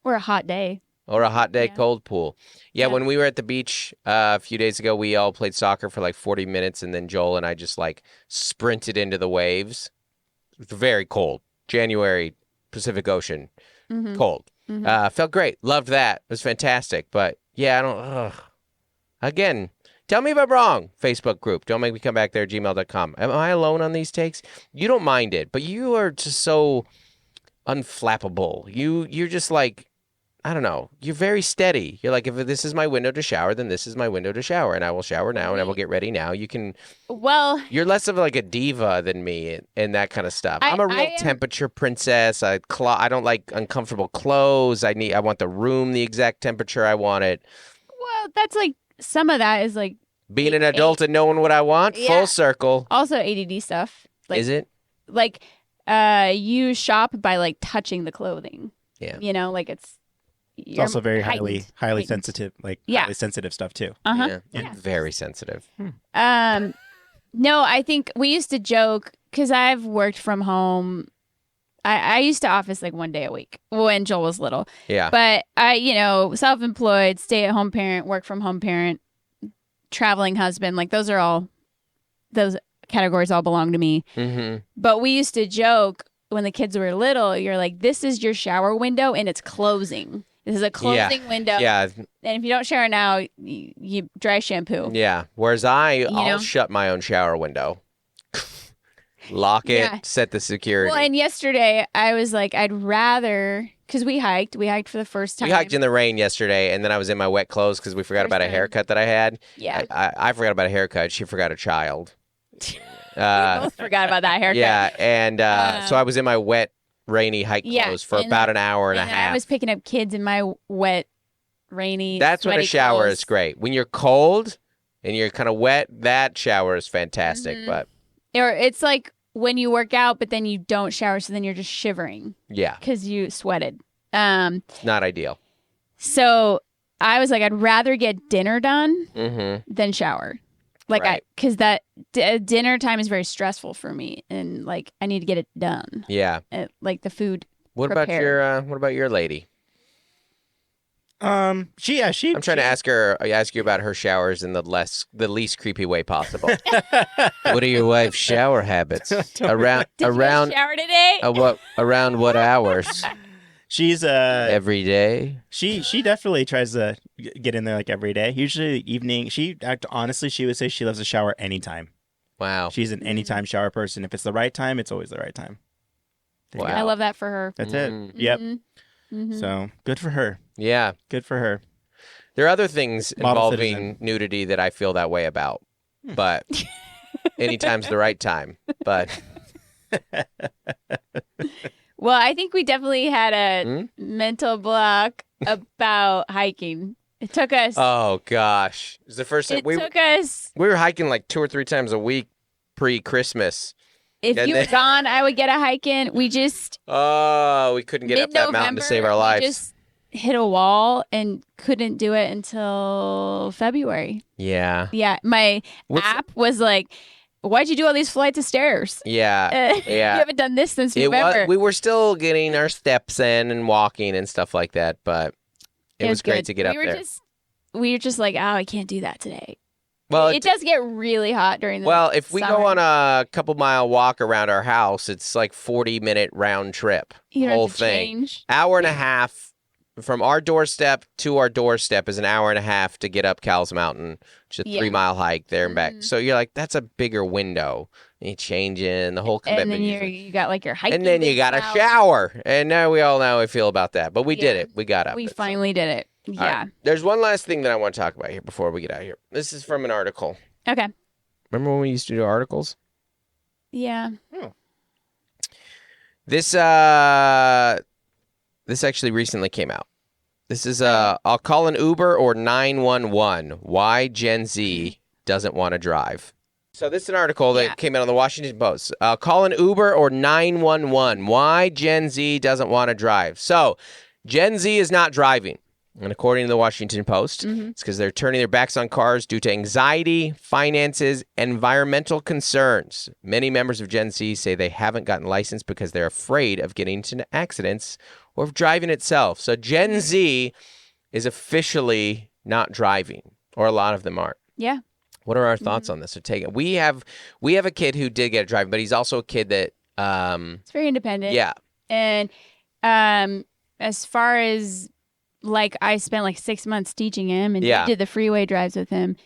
Or a hot day. Or a hot day Yeah. cold pool. Yeah, Yeah. when we were at the beach a few days ago, we all played soccer for like 40 minutes, and then Joel and I just like sprinted into the waves. It was very cold. January, Pacific Ocean, Mhm. cold. Mhm. Felt great. Loved that. It was fantastic. But yeah, I don't. Again, tell me if I'm wrong. Facebook group. Don't make me come back there. gmail.com. Am I alone on these takes? You don't mind it, but you are just so unflappable. You're just like, I don't know. You're very steady. You're like, if this is my window to shower, then this is my window to shower, and I will shower now, and I will get ready now. You can. Well, You're less of like a diva than me and that kind of stuff. I- I'm a real I am- temperature princess. I don't like uncomfortable clothes. I want the room the exact temperature I want it. well, that's like some of that is like Being an adult and knowing what I want, Yeah. full circle. also ADD stuff. Like, Is it? like you shop by like touching the clothing. Yeah. Like it's It's also very highly heightened. sensitive, like Yeah. highly sensitive stuff too. Uh-huh. Yeah. Yeah. Very sensitive. Um No, I think we used to joke because I've worked from home. I used to office like one day a week when Joel was little. Yeah. But I, self-employed, stay-at-home parent, work-from-home parent, traveling husband, like those categories all belong to me. Mm-hmm. But we used to joke when the kids were little, you're like, this is your shower window and it's closing. This is a closing window. Yeah. And if you don't shower now, you dry shampoo. Yeah. Whereas I'll shut my own shower window. Lock it, set the security. Well, and yesterday I was like, I'd rather, because we hiked for the first time. We hiked in the rain yesterday, and then I was in my wet clothes because we forgot about a haircut that I had. Yeah. I forgot about a haircut. She forgot a child. We both forgot about that haircut. Yeah, and so I was in my wet, rainy hike clothes for about an hour and a half. I was picking up kids in my wet, rainy, That's when a shower clothes. is great. When you're cold and you're kind of wet, that shower is fantastic. Mm-hmm. But Or it's like when you work out, but then you don't shower, so then you're just shivering. Yeah. Because you sweated. It's not ideal. So I was like, I'd rather get dinner done Mm-hmm. than shower. Like, Right. because that dinner time is very stressful for me, and like I need to get it done. Yeah. Like the food. What prepared. about your lady? She. I'm trying to ask you about her showers in the least creepy way possible. What are your wife's shower habits? Did you shower today? Around what hours? She's Every day. She definitely tries to get in there like every day. Usually evening. Honestly, she would say she loves to shower anytime. Wow. She's an anytime shower person. If it's the right time, it's always the right time. Wow. I love that for her. That's Mm. it. Yep. Mm-hmm. So good for her. Yeah. Good for her. There are other things Model involving citizen. nudity that I feel that way about, but anytime's the right time. But Well, I think we definitely had a mental block about hiking. It took us. oh gosh, it was the first time it took us. we were hiking like 2 or 3 times a week pre-Christmas. If and you were then- gone, I would get a hike in. We just Oh, we couldn't get up that mountain to save our lives. We just hit a wall and couldn't do it until February. Yeah. Yeah, my app was like, "Why'd you do all these flights of stairs? Yeah. You Yeah. haven't done this since November." We were still getting our steps in and walking and stuff like that, but it was great good. to get up there. We were just like, "Oh, I can't do that today." Well, it does get really hot during the Well, if we summer. go on a couple mile walk around our house, it's like 40-minute round trip. You don't whole have to thing. change. Hour and a half from our doorstep to our doorstep is an hour and a half to get up Cowles Mountain, which is a 3-mile hike there and back. So you're like, that's a bigger window. And you change in the whole commitment. And then you got like your hiking. And then you boots got a out. shower. And now we all know how we feel about that. But we did it. We got up. We finally did it. All Yeah. right. There's one last thing that I want to talk about here before we get out of here. This is from an article. Okay. Remember when we used to do articles? Yeah. This actually recently came out. This is I'll call an Uber or 911. Why Gen Z doesn't want to drive. So this is an article that came out on the Washington Post. Call an Uber or 911. Why Gen Z doesn't want to drive. So Gen Z is not driving. And according to the Washington Post, it's because they're turning their backs on cars due to anxiety, finances, and environmental concerns. Many members of Gen Z say they haven't gotten licensed because they're afraid of getting into accidents or of driving itself. So Gen Z is officially not driving, or a lot of them aren't. Yeah. What are our thoughts on this? So take it. We have a kid who did get driving, but he's also a kid that It's very independent. yeah. And as far as like I spent like 6 months teaching him and Yeah. did the freeway drives with him.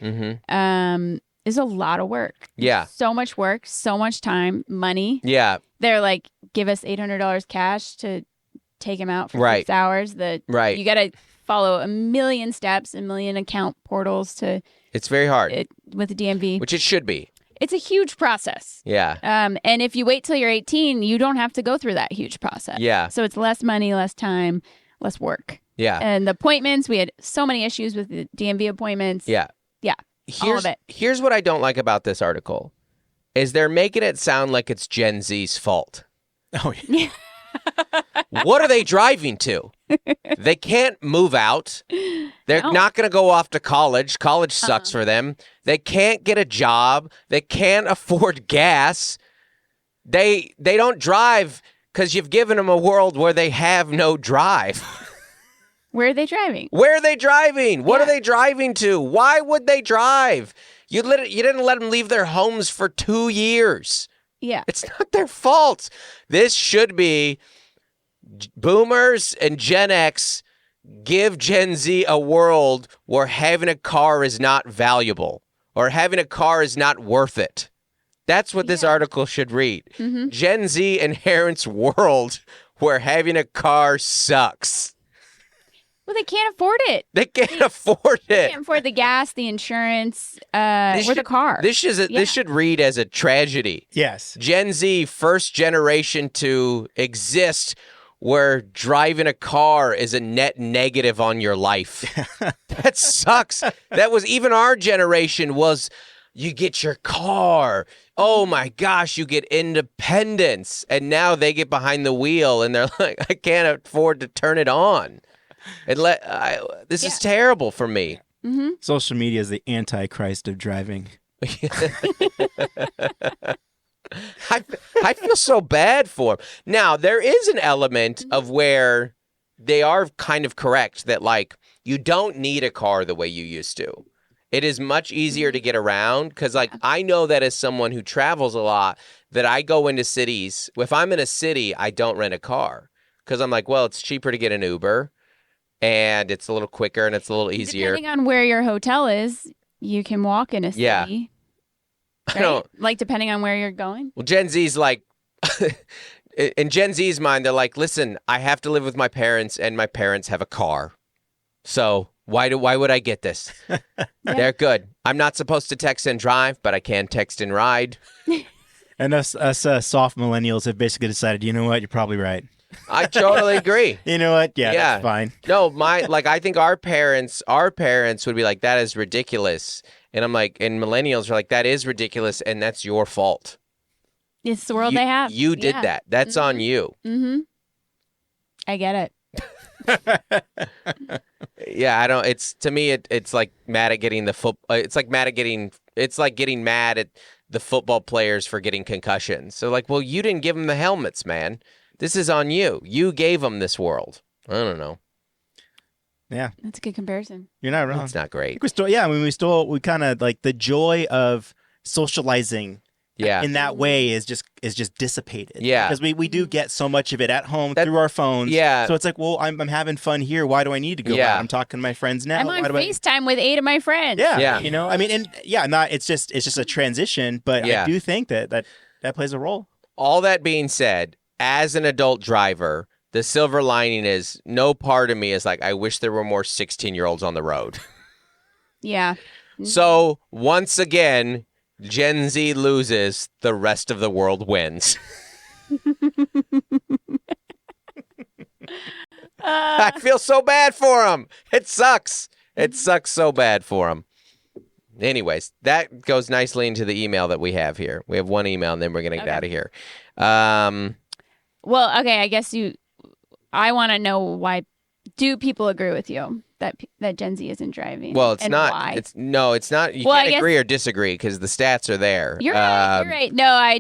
Is a lot of work. Yeah. So much work, so much time, money. Yeah. They're like, give us $800 cash to take him out for Right. 6 hours. Right. You got to follow a million steps, a million account portals to It's very hard, with the DMV. which it should be. It's a huge process. Yeah. And if you wait till you're 18, you don't have to go through that huge process. Yeah. So it's less money, less time, less work. Yeah. And the appointments, we had so many issues with the DMV appointments. Yeah. Yeah. All of it. Here's what I don't like about this article is they're making it sound like it's Gen Z's fault. Oh, yeah. What are they driving to? They can't move out. They're No. not going to go off to college. College sucks for them. They can't get a job. They can't afford gas. They don't drive because you've given them a world where they have no drive. Where are they driving? Where are they driving? What Yeah. are they driving to? Why would they drive? You didn't let them leave their homes for 2 years. Yeah. It's not their fault. This should be boomers and Gen X give Gen Z a world where having a car is not valuable or having a car is not worth it. That's what this article should read. Mm-hmm. Gen Z inherits world where having a car sucks. Well, they can't afford it. They can't afford They it. can't afford the gas, the insurance, or the car. This should read as a tragedy. Yes. Gen Z, first generation to exist where driving a car is a net negative on your life. That sucks. That was even our generation was you get your car. Oh my gosh, you get independence. And now they get behind the wheel and they're like, I can't afford to turn it on. This is terrible for me. Mm-hmm. Social media is the antichrist of driving. I feel so bad for him. Now, there is an element of where they are kind of correct that, like, you don't need a car the way you used to. It is much easier to get around because, like, I know that as someone who travels a lot, that I go into cities. If I'm in a city, I don't rent a car because I'm like, well, it's cheaper to get an Uber and it's a little quicker and it's a little easier. Depending on where your hotel is, you can walk in a city. Yeah. Right? I don't. Like, depending on where you're going. Well, Gen Z's like, in Gen Z's mind, they're like, listen, I have to live with my parents and my parents have a car. So why would I get this? They're good. I'm not supposed to text and drive, but I can text and ride. And us soft millennials have basically decided, you know what, you're probably right. I totally agree. You know what? Yeah, Yeah. that's fine. No, I think our parents would be like, that is ridiculous. And I'm like, and millennials are like, that is ridiculous. And that's your fault. It's the world they have. You did that. That's on you. Mm-hmm. I get it. Yeah, I don't. It's to me, it's like mad at getting the foot. It's like getting mad at the football players for getting concussions. So like, well, you didn't give them the helmets, man. This is on you. You gave them this world. I don't know. Yeah, That's a good comparison. you're not wrong. It's not great. We kind of like the joy of socializing. Yeah. In that way is just dissipated. Yeah. Because we do get so much of it at home through our phones. Yeah. So it's like, well, I'm having fun here. Why do I need to go out? I'm talking to my friends now. I'm on Why do FaceTime with 8 of my friends. Yeah. Yeah. You know, I mean, and it's just a transition, but Yeah. I do think that plays a role. All that being said, as an adult driver, the silver lining is no part of me is like, I wish there were more 16-year-olds on the road. Yeah. So once again, Gen Z loses, the rest of the world wins. I feel so bad for them. It sucks. It sucks so bad for them. Anyways, that goes nicely into the email that we have here. We have one email, and then we're going to get out of here. Well, okay, I guess I want to know why. Do people agree with you that Gen Z isn't driving? Well, it's and not. Why? It's not. You Well, I can't guess- agree or disagree because the stats are there. You're right. You're right. No, I'm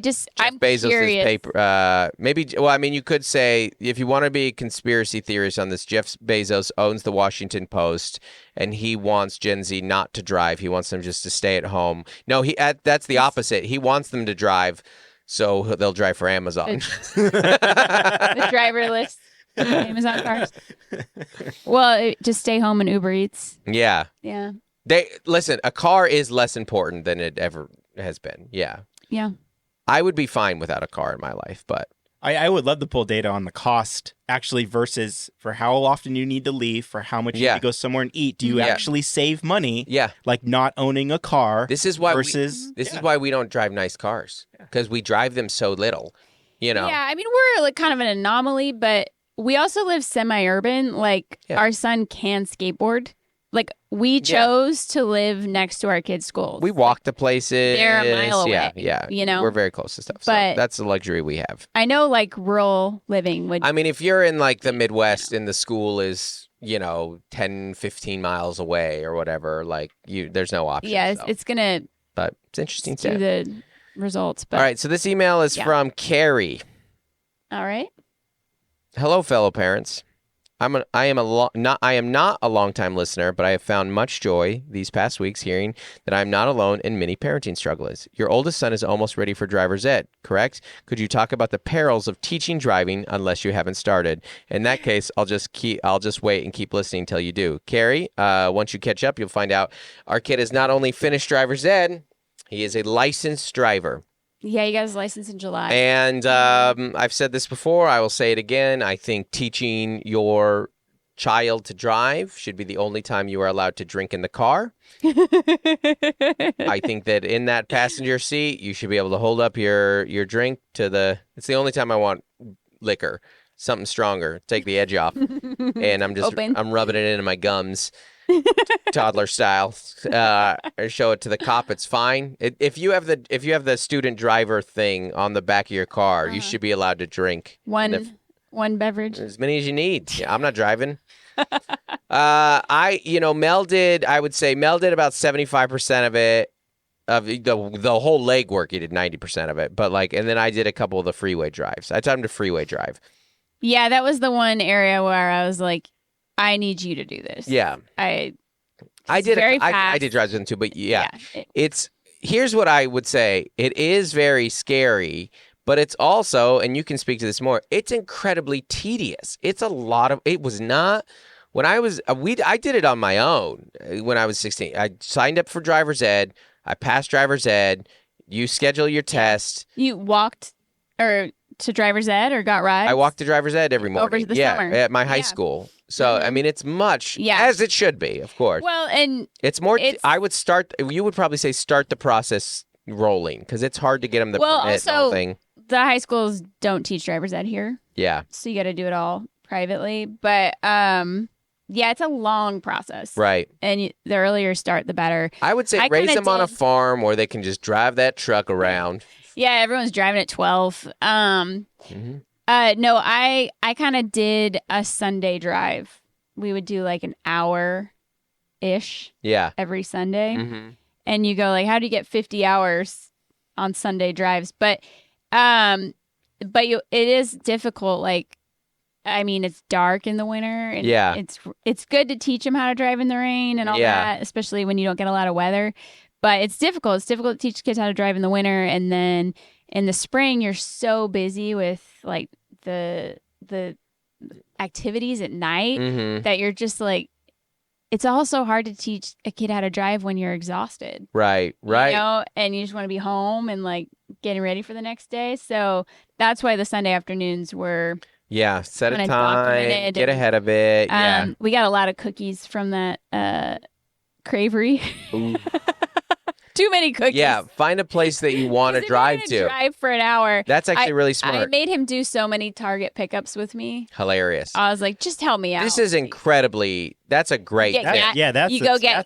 Bezos' curious. paper. Maybe. Well, I mean, you could say if you want to be a conspiracy theorist on this, Jeff Bezos owns the Washington Post, and he wants Gen Z not to drive. He wants them just to stay at home. No, that's the opposite. He wants them to drive, so they'll drive for Amazon. The driverless Amazon cars. Well, just stay home and Uber Eats. Yeah. Yeah. Listen. A car is less important than it ever has been. Yeah. Yeah. I would be fine without a car in my life, but I would love to pull data on the cost actually versus for how often you need to leave, for how much you need to go somewhere and eat. Do you actually save money? Yeah. Like not owning a car. This is why versus this is why we don't drive nice cars because we drive them so little. You know. Yeah. I mean, we're like kind of an anomaly, but we also live semi-urban. Like our son can skateboard. Like, we chose to live next to our kids' schools. We walk to places. They're a mile away. Yeah. You know? We're very close to stuff. So But that's the luxury we have. I know, like, rural living would... I mean, if you're in, like, the Midwest and the school is, 10, 15 miles away or whatever, like, there's no option. Yeah, it's going to... But it's interesting do the results. But... All right, so this email is from Carrie. All right. Hello, fellow parents. I am not a longtime listener, but I have found much joy these past weeks hearing that I'm not alone in many parenting struggles. Your oldest son is almost ready for driver's ed, correct? Could you talk about the perils of teaching driving unless you haven't started? In that case, I'll just wait and keep listening till you do. Carrie, once you catch up, you'll find out our kid has not only finished driver's ed, he is a licensed driver. Yeah, you got his license in July. And I've said this before. I will say it again. I think teaching your child to drive should be the only time you are allowed to drink in the car. I think that in that passenger seat, you should be able to hold up your drink to the... It's the only time I want liquor, something stronger, take the edge off. And I'm rubbing it into my gums. Toddler style, or show it to the cop. It's fine. If you have the student driver thing on the back of your car, you should be allowed to drink one beverage, as many as you need. Yeah, I'm not driving. Mel did. I would say Mel did about 75% of it. Of the whole leg work, he did 90% of it. But and then I did a couple of the freeway drives. I taught him to freeway drive. Yeah, that was the one area where I was like, I need you to do this. Yeah. I did very fast. I did drive them too, but here's what I would say. It is very scary, but it's also, and you can speak to this more, it's incredibly tedious. It's a lot of, it was not, when I was, I did it on my own when I was 16. I signed up for driver's ed. I passed driver's ed. You schedule your test. You walked to driver's ed or got rides? I walked to driver's ed every morning. Over the summer. At my high school. So, I mean, it's much, as it should be, of course. Well, and it's more, you would probably say start the process rolling, because it's hard to get them the permit and all thing. The high schools don't teach driver's ed here. Yeah. So you got to do it all privately. But, it's a long process. Right. And the earlier start, the better. I would say raise them on a farm where they can just drive that truck around. Yeah, everyone's driving at 12. No, I kind of did a Sunday drive. We would do like an hour-ish every Sunday. Mm-hmm. And you go how do you get 50 hours on Sunday drives? But it is difficult. It's dark in the winter. And it's good to teach them how to drive in the rain and all that, especially when you don't get a lot of weather. But it's difficult. It's difficult to teach kids how to drive in the winter. And then in the spring, you're so busy with the activities at night that you're just it's also hard to teach a kid how to drive when you're exhausted. Right. And you just want to be home and getting ready for the next day. So that's why the Sunday afternoons were... Yeah, set a time, get ahead of it. We got a lot of cookies from that Cravery. Too many cookies. Yeah, find a place that you want to drive to. Drive for an hour. That's actually really smart. I made him do so many Target pickups with me. Hilarious. I was like, just help me out. This is incredibly. That's a great tip. You go get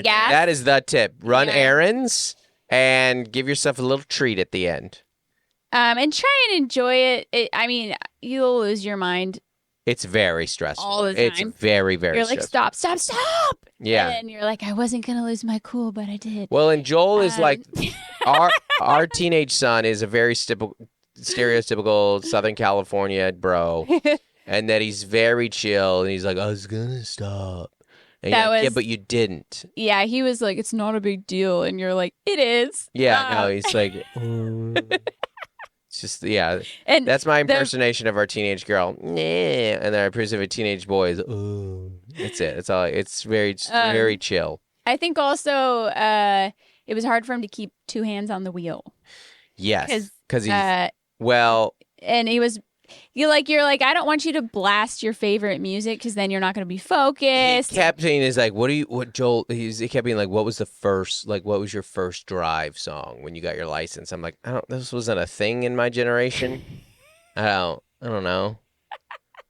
gas. That is the tip. Run errands and give yourself a little treat at the end. And try and enjoy it. You'll lose your mind. It's very stressful. All the time. It's very, very stressful. You're like, stop. Yeah. And you're like, I wasn't going to lose my cool, but I did. Well, and Joel is our teenage son is a very stereotypical Southern California bro. And that he's very chill. And he's like, I was going to stop. And yeah, but you didn't. Yeah, he was like, it's not a big deal. And you're like, it is. Yeah, no, he's like... It's just, and that's my impersonation of our teenage girl. And then our impersonation of a teenage boy is, that's it. It's all. It's very chill. I think also it was hard for him to keep two hands on the wheel. Yes, because he's, and he was, you're like, I don't want you to blast your favorite music because then you're not going to be focused. He kept saying, is like, Joel, he kept being like, what was your first drive song when you got your license? I'm like, this wasn't a thing in my generation. I don't know.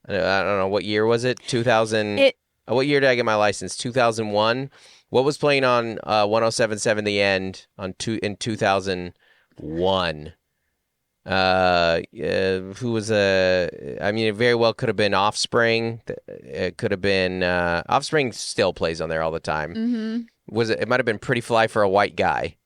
I don't know. What year was it? 2000? What year did I get my license? 2001. What was playing on 107.7 The End in 2001? Who was I mean, it very well could have been Offspring. It could have been Offspring. Still plays on there all the time. Mm-hmm. It might have been Pretty Fly for a White Guy.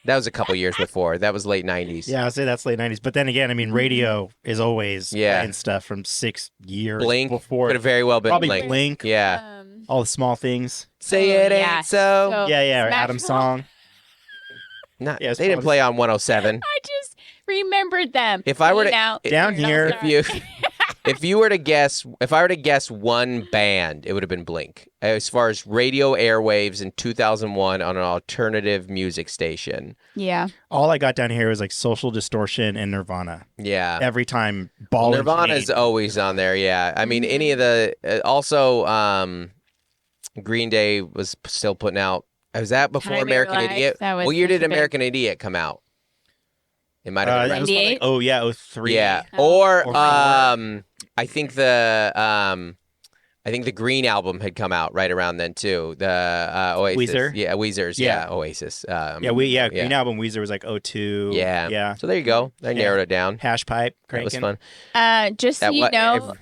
That was a couple years before. That was late 90s. Yeah, I'd say that's late 90s. But then again, I mean, radio is always playing stuff from 6 years Blink before. Could have very well been Probably Blink. Yeah. All the small things. Say it ain't so. Yeah, or Smash Adam's Mouth. song. They it's didn't probably- play on 107. I just remembered them. If I were to down here, if I were to guess one band, it would have been Blink. As far as radio airwaves in 2001 on an alternative music station. Yeah. all I got down here was like Social Distortion and Nirvana. Yeah. Every time Ball Nirvana's always on there, yeah. I mean, any of the... also, Green Day was still putting out... Was that before Time of American Your Life, Idiot? that was What year such did a big- American Idiot come out? It might have been... that was 98? like, oh, yeah, 03. Yeah. Oh. Or Or- I think the Green album had come out right around then too. The Oasis. Weezer? Yeah, Weezer's. Yeah, Oasis. Green Album Weezer was like 02. Yeah. Yeah. So there you go. I narrowed it down. Hash Pipe. That was cranking. fun. Just so That you wa- know,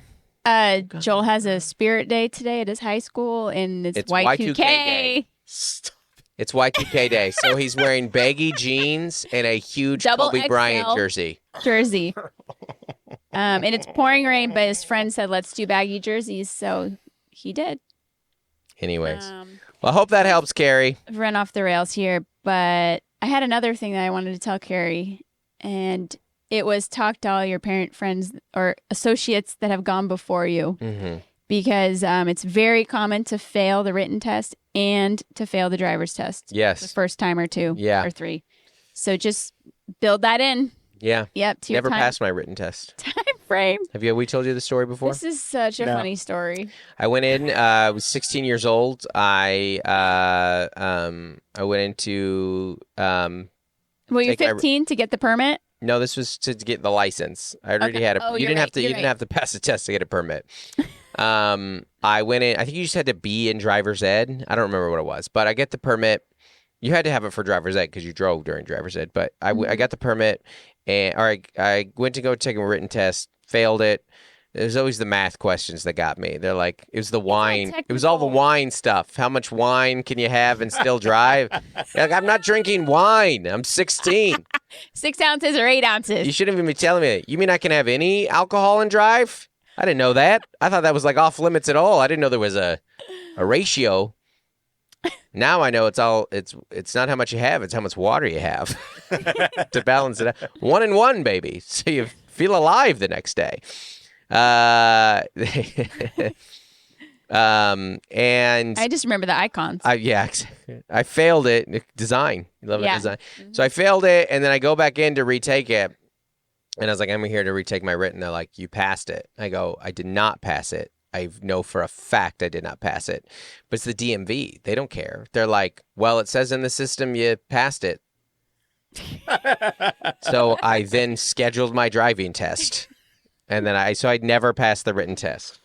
Joel has a spirit day today at his high school, and it's It's Y2K. Y2K day. It's Y2K day, so he's wearing baggy jeans and a huge Double Kobe Bryant XL. jersey. And it's pouring rain, but his friend said, let's do baggy jerseys, so he did. Anyways, well, I hope that helps, Carrie. I've run off the rails here, but I had another thing that I wanted to tell Carrie, and it was talk to all your parent friends or associates that have gone before you, Mm-hmm. because it's very common to fail the written test and to fail the driver's test the Yes. first time or two Yeah. or three. So just build that in. Yeah. Yep. To your Never time, passed my written test. time frame. Have we told you the story before? This is such a No. funny story. I went in. I was 16 years old. I went into. Well, you're Take my- 15 to get the permit. No, this was to get the license. I already Okay. had a. Oh, you you're didn't have right, to. You you're didn't right. have to pass a test to get a permit. I went in. I think you just had to be in driver's ed. I don't remember what it was, but I get the permit. You had to have it for driver's ed because you drove during driver's ed. But I got the permit, and I went to go take a written test, failed it. There's always the math questions that got me. They're like, it was the wine. It was all the technical. wine stuff. How much wine can you have and still drive? Like, I'm not drinking wine. I'm 16. 6 ounces or 8 ounces. You shouldn't even be telling me that. You mean I can have any alcohol and drive? I didn't know that. I thought that was like off limits at all. I didn't know there was a ratio. Now I know it's not how much you have, it's how much water you have to balance it out. 1 and 1, baby. So you feel alive the next day. And I just remember the icons. I failed it. Design. You love Yeah. it, design. So I failed it, and then I go back in to retake it. And I was like, I'm here to retake my written. They're like, you passed it. I go, I did not pass it. I know for a fact I did not pass it. But it's the DMV. They don't care. They're like, well, it says in the system you passed it. So I then scheduled my driving test. And then I'd never passed the written test.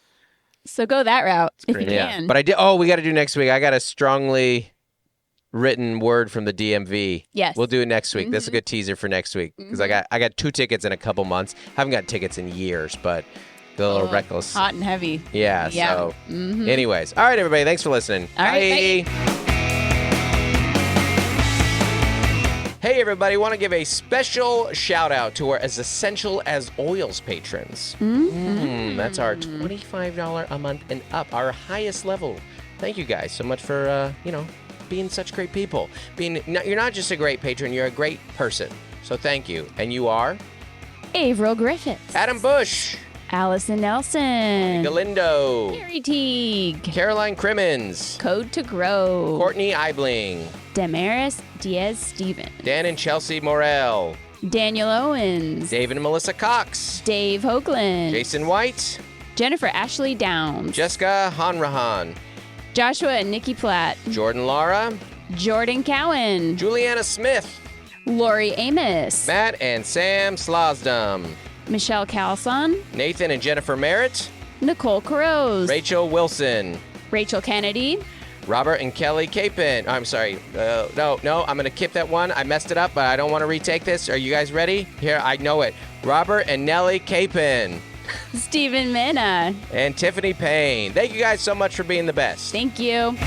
So go that route if you Yeah. can. But I did. Oh, we got to do next week. I got a strongly written word from the DMV. Yes. We'll do it next week. That's a good teaser for next week because I got 2 tickets in a couple months. Haven't got tickets in years, but the little reckless. Hot and heavy. Yeah. Yeah. So, anyways, all right, everybody. Thanks for listening. All right, Hey, everybody. Want to give a special shout out to our As Essential as Oils patrons. That's our $25 a month and up, our highest level. Thank you guys so much for, being such great people. You're not just a great patron, you're a great person. So thank you. And you are? Averill Griffiths. Adam Bush, Allison Nelson. Galindo, Carrie Teague. Caroline Crimmins, Code to Grow. Courtney Eibling, Damaris Diaz-Stevens. Dan and Chelsea Morell, Daniel Owens. David and Melissa Cox, Dave Hoagland. Jason White, Jennifer Ashley Downs. Jessica Hanrahan, Joshua and Nikki Platt. Jordan Lara, Jordan Cowan. Juliana Smith, Lori Amos. Matt and Sam Slosdom, Michelle Calson. Nathan and Jennifer Merritt, Nicole Carose. Rachel Wilson. Rachel Kennedy. Robert and Kelly Capon. I'm sorry. No, I'm going to skip that one. I messed it up, but I don't want to retake this. Are you guys ready? Here, I know it. Robert and Nellie Capon. Stephen Minna. And Tiffany Payne. Thank you guys so much for being the best. Thank you.